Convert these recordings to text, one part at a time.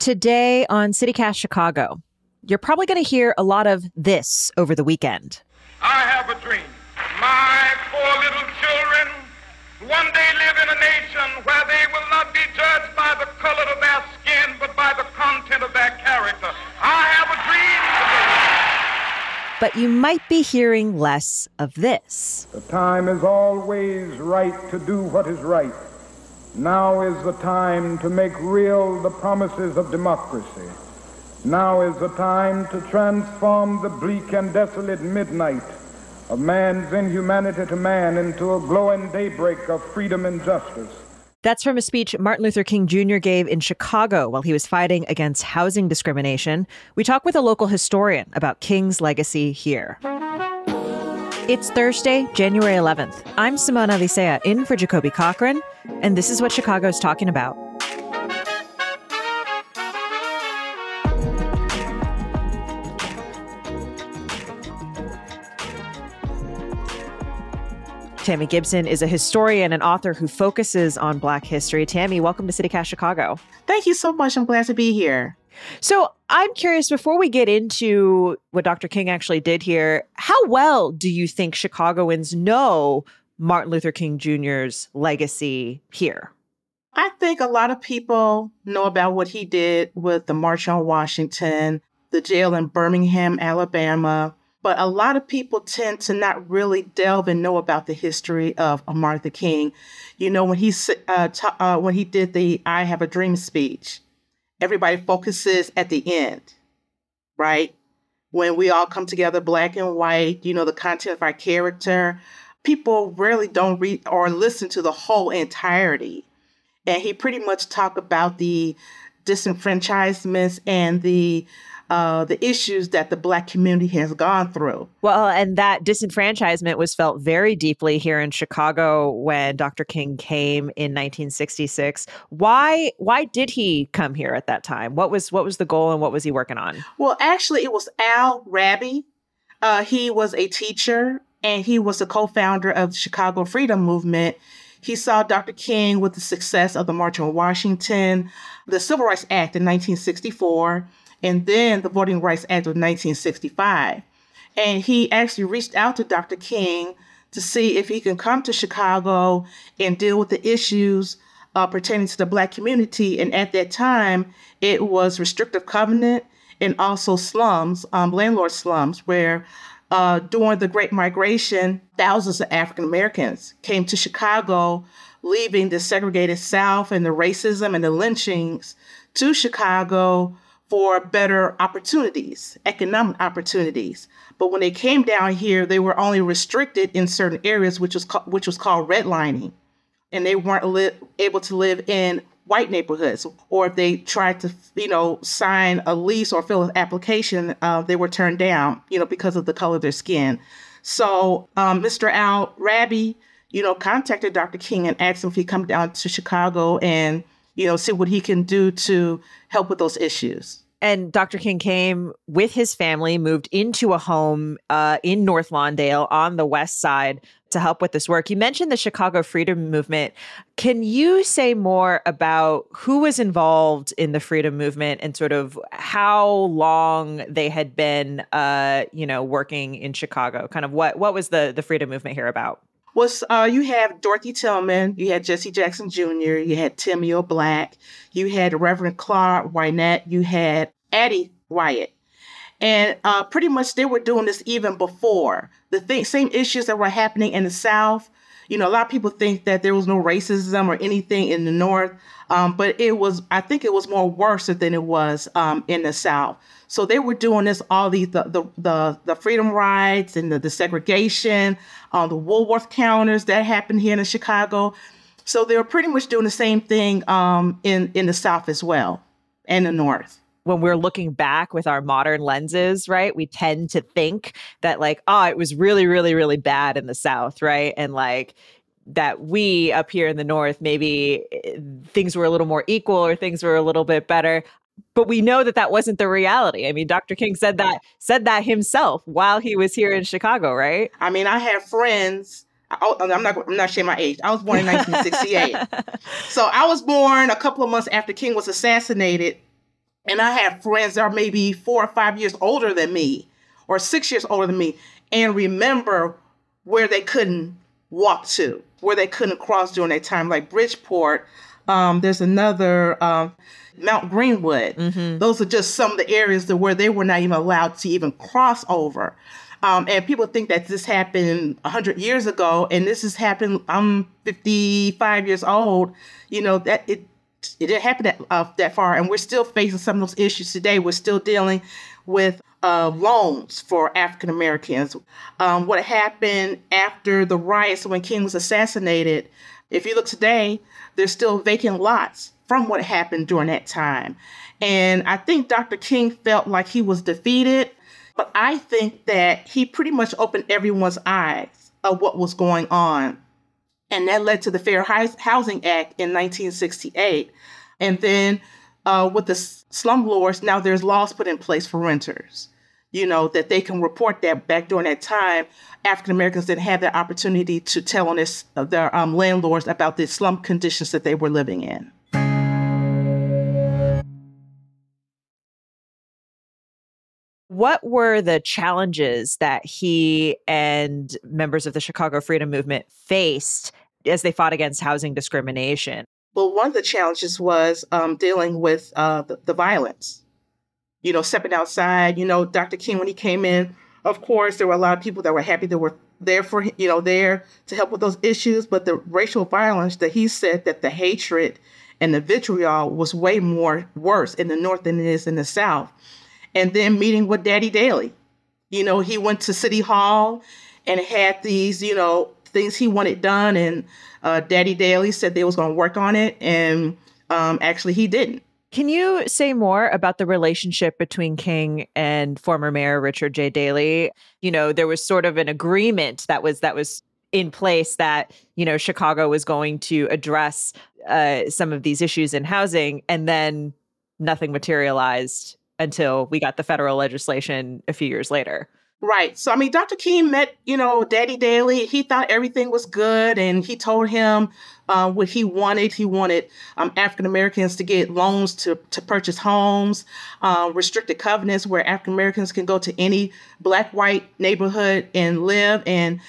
Today on CityCast Chicago, you're probably going to hear a lot of this over the weekend. I have a dream. My poor little children one day live in a nation where they will not be judged by the color of their skin, but by the content of their character. I have a dream today. But you might be hearing less of this. The time is always right to do what is right. Now is the time to make real the promises of democracy. Now is the time to transform the bleak and desolate midnight of man's inhumanity to man into a glowing daybreak of freedom and justice. That's from a speech Martin Luther King Jr. gave in Chicago while he was fighting against housing discrimination. We talk with a local historian about King's legacy here. It's Thursday, January 11th. I'm Simona Licea in for Jacoby Cochran, and this is what Chicago's talking about. Tammy Gibson is a historian and author who focuses on Black history. Tammy, welcome to CityCast Chicago. Thank you so much. I'm glad to be here. So I'm curious, before we get into what Dr. King actually did here, how well do you think Chicagoans know Martin Luther King Jr.'s legacy here? I think a lot of people know about what he did with the March on Washington, the jail in Birmingham, Alabama. But a lot of people tend to not really delve and know about the history of Martin Luther King. You know, when he did the I Have a Dream speech, everybody focuses at the end, right? When we all come together, black and white, you know, the content of our character. People rarely don't read or listen to the whole entirety. And he pretty much talked about the disenfranchisements and the issues that the Black community has gone through. Well, and that disenfranchisement was felt very deeply here in Chicago when Dr. King came in 1966. Why did he come here at that time? What was the goal and what was he working on? Well, actually, it was Al Raby. He was a teacher and he was the co-founder of the Chicago Freedom Movement. He saw Dr. King with the success of the March on Washington, the Civil Rights Act in 1964, and then the Voting Rights Act of 1965. And he actually reached out to Dr. King to see if he can come to Chicago and deal with the issues pertaining to the Black community. And at that time, it was restrictive covenant and also slums, landlord slums, where during the Great Migration, thousands of African Americans came to Chicago, leaving the segregated South and the racism and the lynchings to Chicago for better opportunities, economic opportunities. But when they came down here, they were only restricted in certain areas, which was called redlining. And they weren't able to live in white neighborhoods. Or if they tried to, sign a lease or fill an application, they were turned down, because of the color of their skin. So Mr. Al Raby, contacted Dr. King and asked him if he'd come down to Chicago and, see what he can do to help with those issues. And Dr. King came with his family, moved into a home in North Lawndale on the west side to help with this work. You mentioned the Chicago Freedom Movement. Can you say more about who was involved in the Freedom Movement and sort of how long they had been, working in Chicago? Kind of what was the Freedom Movement here about? You have Dorothy Tillman, you had Jesse Jackson Jr., you had Timeo Black, you had Reverend Clark Wynette, you had Addie Wyatt. And pretty much they were doing this even before. Same issues that were happening in the South. A lot of people think that there was no racism or anything in the North, but I think it was more worse than it was in the South. So they were doing this, all the freedom rides and the segregation, the Woolworth counters that happened here in Chicago. So they were pretty much doing the same thing in the South as well, and the North. When we're looking back with our modern lenses, right, we tend to think that it was really, really, really bad in the South, right? And that we up here in the North, maybe things were a little more equal or things were a little bit better. But we know that wasn't the reality. I mean, Dr. King said that himself while he was here in Chicago, right? I mean, I have friends. I'm not sharing my age. I was born in 1968. So I was born a couple of months after King was assassinated. And I have friends that are maybe 4 or 5 years older than me or 6 years older than me and remember where they couldn't walk to, where they couldn't cross during that time, like Bridgeport. There's another Mount Greenwood. Those are just some of the areas where they were not even allowed to even cross over. And people think that this happened 100 years ago, and this has happened. I'm 55 years old. That it didn't happen that far, and we're still facing some of those issues today. We're still dealing with loans for African Americans. What happened after the riots when King was assassinated? If you look today, there's still vacant lots from what happened during that time. And I think Dr. King felt like he was defeated, but I think that he pretty much opened everyone's eyes of what was going on. And that led to the Fair Housing Act in 1968. And then with the slumlords, now there's laws put in place for renters, that they can report that back during that time. African Americans didn't have that opportunity to tell on their landlords about the slum conditions that they were living in. What were the challenges that he and members of the Chicago Freedom Movement faced as they fought against housing discrimination? Well, one of the challenges was dealing with the violence. Stepping outside. Dr. King, when he came in, of course, there were a lot of people that were happy that were there for there to help with those issues. But the racial violence that he said that the hatred and the vitriol was way worse in the North than it is in the South. And then meeting with Daddy Daley. He went to City Hall and had these, things he wanted done. And Daddy Daley said they was going to work on it. And actually, he didn't. Can you say more about the relationship between King and former Mayor Richard J. Daley? There was sort of an agreement that was in place that, Chicago was going to address some of these issues in housing, and then nothing materialized until we got the federal legislation a few years later. Right. So, Dr. King met, Daddy Daley. He thought everything was good, and he told him what he wanted. He wanted African Americans to get loans to purchase homes, restricted covenants where African Americans can go to any black-white neighborhood and live, and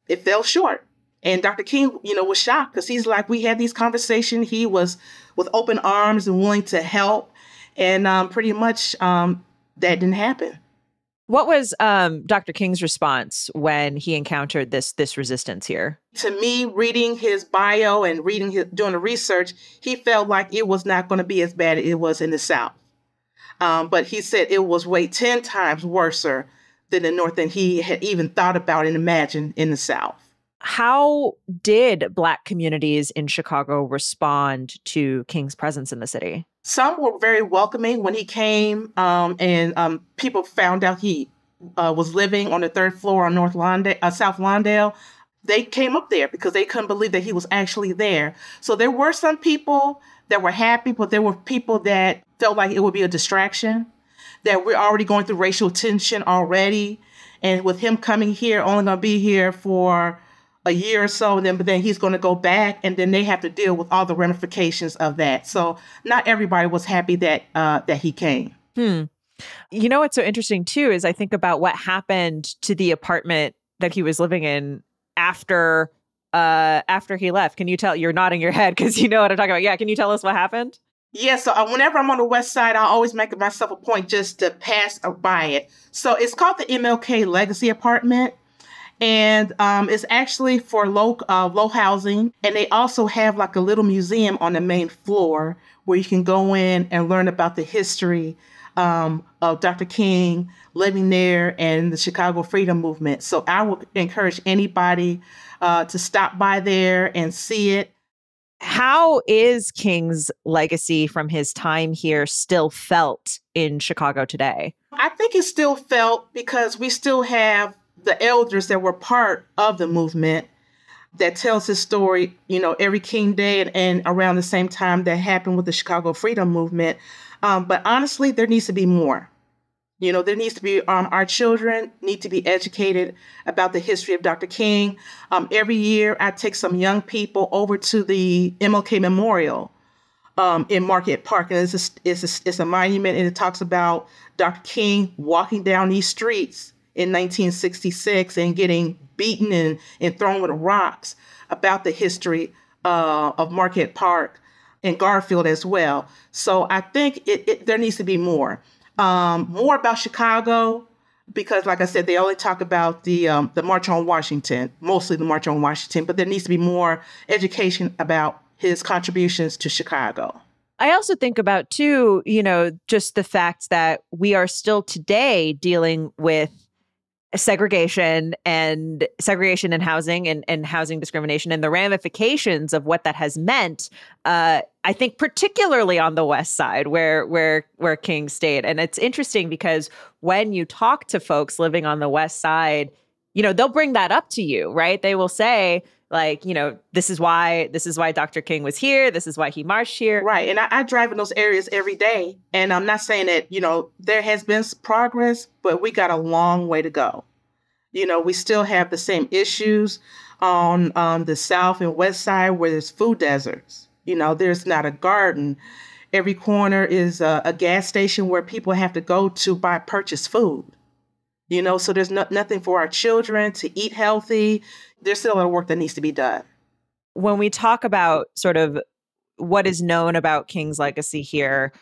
it fell short. And Dr. King, was shocked because he's like, we had these conversations. He was with open arms and willing to help. And pretty much that didn't happen. What was Dr. King's response when he encountered this resistance here? To me, reading his bio and doing the research, he felt like it was not going to be as bad as it was in the South. But he said it was way 10 times worse than the North than he had even thought about and imagined in the South. How did Black communities in Chicago respond to King's presence in the city? Some were very welcoming when he came, and people found out he was living on the 3rd floor on South Lawndale. They came up there because they couldn't believe that he was actually there. So there were some people that were happy, but there were people that felt like it would be a distraction, that we're already going through racial tension already. And with him coming here, only going to be here for a year or so, but then he's going to go back, and then they have to deal with all the ramifications of that. So not everybody was happy that he came. What's so interesting too is I think about what happened to the apartment that he was living in after he left. Can you tell? You're nodding your head because you know what I'm talking about. Yeah, can you tell us what happened? Yeah, so whenever I'm on the West Side, I always make myself a point just to pass by it. So it's called the MLK Legacy Apartment. And it's actually for low housing. And they also have like a little museum on the main floor where you can go in and learn about the history of Dr. King living there and the Chicago Freedom Movement. So I would encourage anybody to stop by there and see it. How is King's legacy from his time here still felt in Chicago today? I think it's still felt because we still have the elders that were part of the movement that tells his story, every King Day and around the same time that happened with the Chicago Freedom Movement. But honestly, there needs to be more. There needs to be, our children need to be educated about the history of Dr. King. Every year, I take some young people over to the MLK Memorial in Market Park. And it's a monument, and it talks about Dr. King walking down these streets in 1966 and getting beaten and thrown with rocks, about the history of Market Park and Garfield as well. So I think there needs to be more about Chicago, because, like I said, they only talk about the March on Washington, mostly the March on Washington, but there needs to be more education about his contributions to Chicago. I also think about, too, just the fact that we are still today dealing with segregation in housing and housing discrimination and the ramifications of what that has meant. I think particularly on the West Side where King stayed. And it's interesting because when you talk to folks living on the West Side, they'll bring that up to you, right? They will say, like, this is why Dr. King was here. This is why he marched here. Right. And I drive in those areas every day. And I'm not saying that, there has been progress, but we got a long way to go. We still have the same issues on the South and West Side, where there's food deserts. There's not a garden. Every corner is a gas station where people have to go to purchase food. So there's nothing for our children to eat healthy. There's still a lot of work that needs to be done. When we talk about sort of what is known about King's legacy here,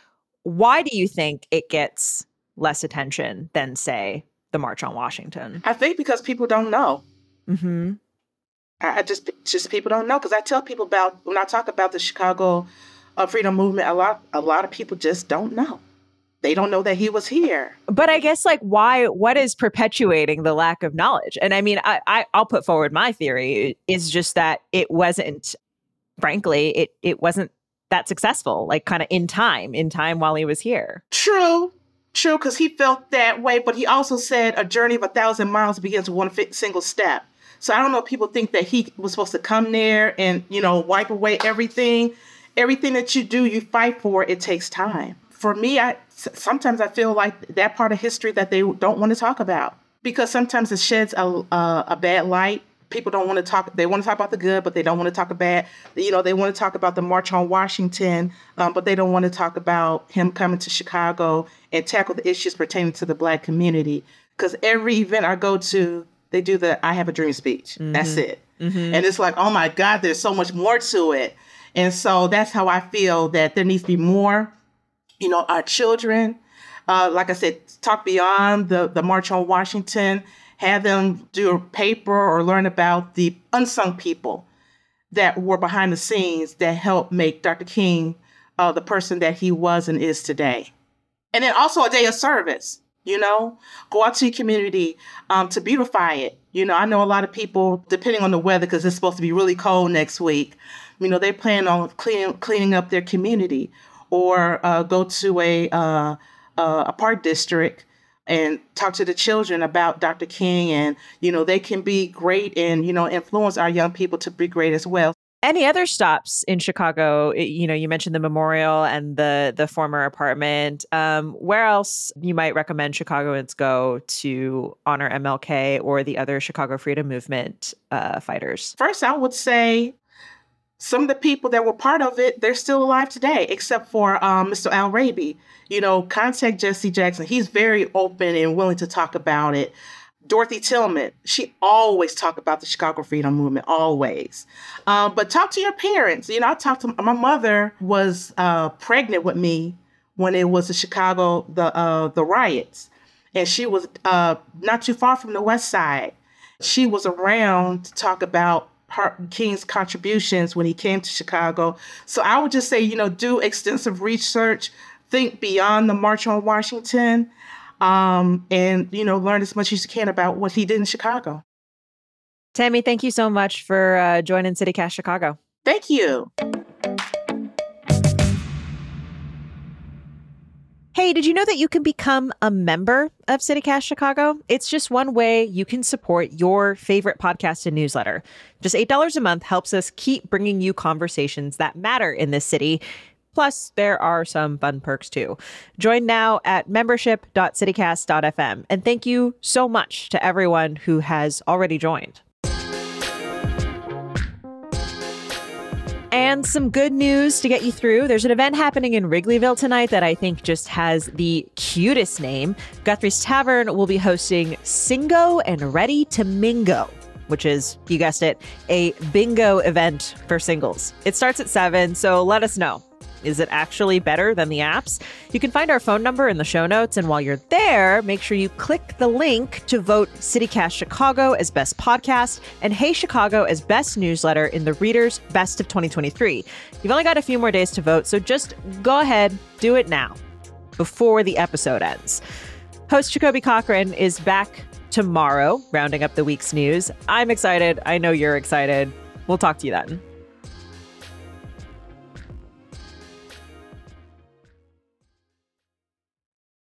why do you think it gets less attention than, say, the March on Washington? I think because people don't know. Mm-hmm. I just people don't know, because I tell people when I talk about the Chicago freedom movement, a lot of people just don't know. They don't know that he was here. But I guess, like, what is perpetuating the lack of knowledge? And I mean, I'll put forward my theory is just that it wasn't, frankly, it wasn't that successful, like, kind of in time while he was here. True, because he felt that way. But he also said a journey of 1,000 miles begins with one single step. So I don't know if people think that he was supposed to come there and, wipe away everything. Everything that you do, you fight for, it takes time. For me, sometimes I feel like that part of history that they don't want to talk about, because sometimes it sheds a bad light. People don't want to talk. They want to talk about the good, but they don't want to talk about, they want to talk about the March on Washington, but they don't want to talk about him coming to Chicago and tackle the issues pertaining to the Black community. Because every event I go to, they do the I Have a Dream speech. Mm-hmm. That's it. Mm-hmm. And it's like, oh my God, there's so much more to it. And so that's how I feel that there needs to be more. Our children, like I said, talk beyond the March on Washington, have them do a paper or learn about the unsung people that were behind the scenes that helped make Dr. King the person that he was and is today. And then also a day of service, go out to your community to beautify it. I know a lot of people, depending on the weather, because it's supposed to be really cold next week, they plan on cleaning up their community, or go to a park district and talk to the children about Dr. King. And, they can be great and, influence our young people to be great as well. Any other stops in Chicago? You mentioned the memorial and the former apartment. Where else you might recommend Chicagoans go to honor MLK or the other Chicago Freedom Movement fighters? First, I would say some of the people that were part of it, they're still alive today, except for Mr. Al Raby. Contact Jesse Jackson. He's very open and willing to talk about it. Dorothy Tillman, she always talked about the Chicago Freedom Movement, always. But talk to your parents. I talked to my mother was pregnant with me when it was the riots, and she was not too far from the West Side. She was around to talk about King's contributions when he came to Chicago. So I would just say, do extensive research, think beyond the March on Washington, and, learn as much as you can about what he did in Chicago. Tammy, thank you so much for joining CityCast Chicago. Thank you. Hey, did you know that you can become a member of CityCast Chicago? It's just one way you can support your favorite podcast and newsletter. Just $8 a month helps us keep bringing you conversations that matter in this city. Plus, there are some fun perks too. Join now at membership.citycast.fm. And thank you so much to everyone who has already joined. And some good news to get you through. There's an event happening in Wrigleyville tonight that I think just has the cutest name. Guthrie's Tavern will be hosting Singo and Ready to Mingo, which is, you guessed it, a bingo event for singles. It starts at 7, so let us know. Is it actually better than the apps? You can find our phone number in the show notes, and while you're there, make sure you click the link to vote CityCast Chicago as Best Podcast and Hey Chicago as Best Newsletter in the Reader's Best of 2023. You've only got a few more days to vote, so just go ahead, do it now, before the episode ends. Host Jacoby Cochran is back tomorrow, rounding up the week's news. I'm excited. I know you're excited. We'll talk to you then.